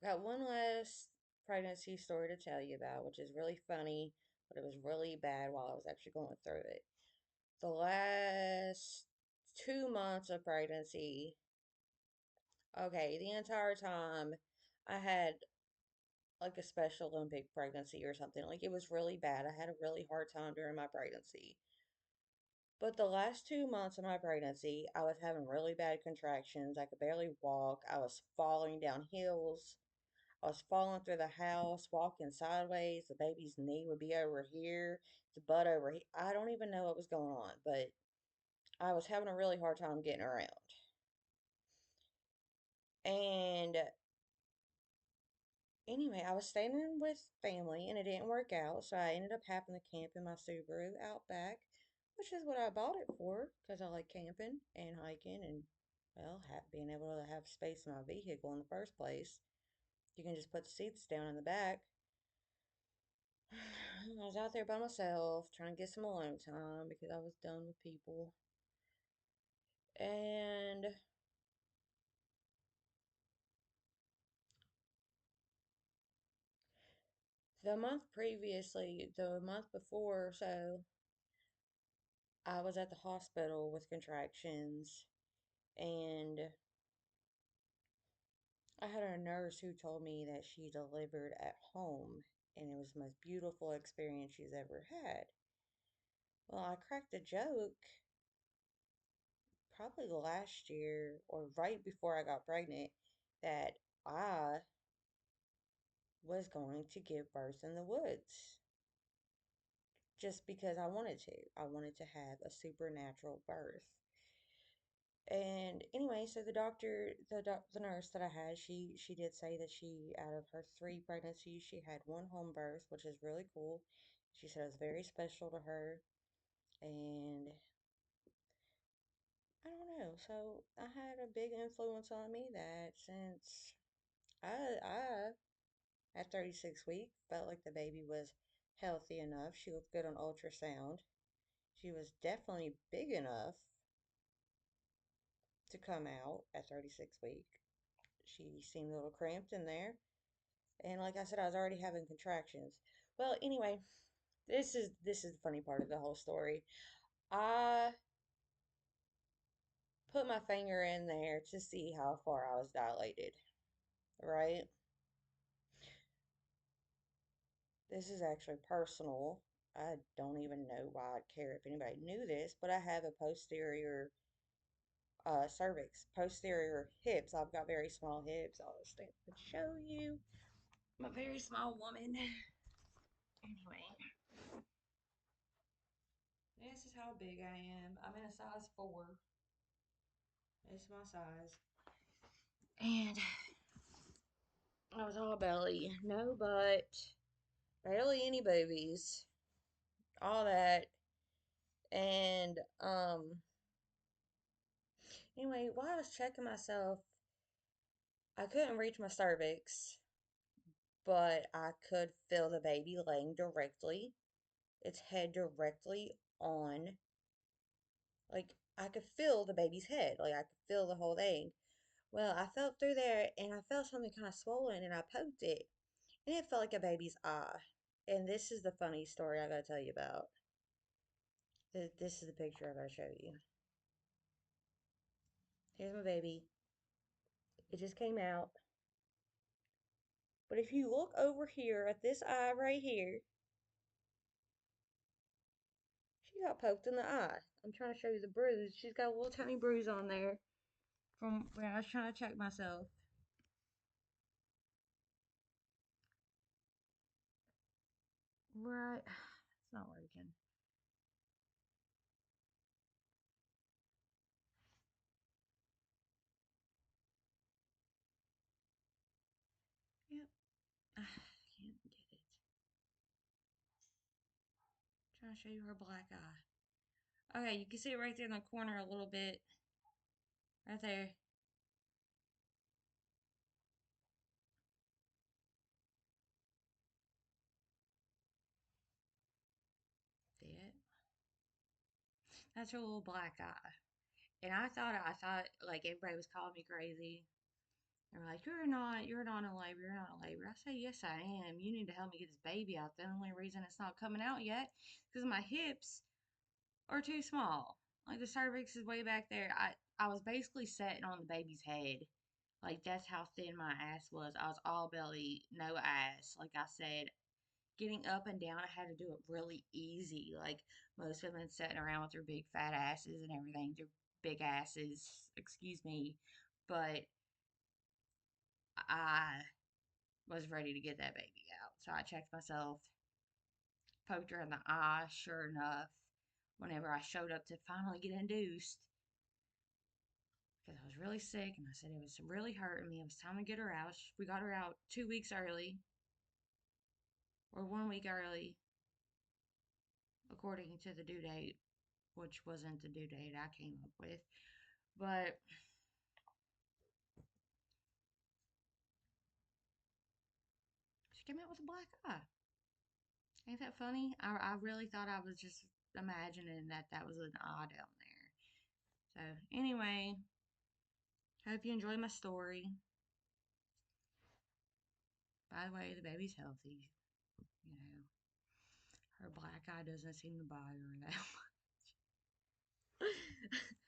I got one last pregnancy story to tell you about, which is really funny, but it was really bad while I was actually going through it. The last 2 months of pregnancy, okay, the entire time I had like a special Olympic pregnancy or something. Like it was really bad. I had a really hard time during my pregnancy. But the last 2 months of my pregnancy, I was having really bad contractions. I could barely walk. I was falling down hills. I was falling through the house, walking sideways. The baby's knee would be over here, the butt over here. I don't even know what was going on, but I was having a really hard time getting around. And anyway, I was staying with family and it didn't work out, so I ended up having to camp in my Subaru out back, which is what I bought it for because I like camping and hiking and, well, being able to have space in my vehicle in the first place. You can just put the seats down in the back. I was out there by myself trying to get some alone time because I was done with people. And the month before, so I was at the hospital with contractions, and I had a nurse who told me that she delivered at home, and it was the most beautiful experience she's ever had. Well, I cracked a joke probably last year or right before I got pregnant that I was going to give birth in the woods just because I wanted to. I wanted to have a supernatural birth. And anyway, so the nurse that I had, she did say that she, out of her three pregnancies, she had one home birth, which is really cool. She said it was very special to her, and I don't know. So I had a big influence on me that since I at 36 weeks felt like the baby was healthy enough. She looked good on ultrasound. She was definitely big enough to come out at 36 weeks. She seemed a little cramped in there. And like I said, I was already having contractions. Well, anyway, this is the funny part of the whole story. I put my finger in there to see how far I was dilated, right? This is actually personal. I don't even know why I'd care if anybody knew this, but I have a posterior cervix, posterior hips. I've got very small hips. I'll stand and show you. I'm a very small woman. Anyway, this is how big I am. I'm in a size 4. This is my size. And I was all belly, no butt, barely any boobies, all that. And anyway, while I was checking myself, I couldn't reach my cervix, but I could feel the baby laying directly, its head directly on, like I could feel the baby's head, like I could feel the whole thing. Well, I felt through there and I felt something kind of swollen and I poked it and it felt like a baby's eye. And this is the funny story I gotta tell you about. This is the picture I gotta show you. Here's my baby. It just came out. But if you look over here at this eye right here, she got poked in the eye. I'm trying to show you the bruise. She's got a little tiny bruise on there from when I was trying to check myself. Right. It's not working. Yep. I can't get it. Trying to show you her black eye. Okay, you can see it right there in the corner a little bit. Right there. See it? That's her little black eye. And I thought like everybody was calling me crazy. They're like, you're not in labor, you're not in labor. I say, yes, I am. You need to help me get this baby out. The only reason it's not coming out yet is because my hips are too small. Like the cervix is way back there. I was basically sitting on the baby's head. Like that's how thin my ass was. I was all belly, no ass. Like I said, getting up and down, I had to do it really easy. Like most women sitting around with their big fat asses and everything, their big asses, excuse me. But I was ready to get that baby out. So I checked myself, poked her in the eye. Sure enough, whenever I showed up to finally get induced, because I was really sick and I said it was really hurting me. It was time to get her out. We got her out 2 weeks early or 1 week early, according to the due date, which wasn't the due date I came up with. But she came out with a black eye. Ain't that funny? I really thought I was just imagining that that was an eye down there. So, anyway, hope you enjoy my story. By the way, the baby's healthy. You know, her black eye doesn't seem to bother her that much.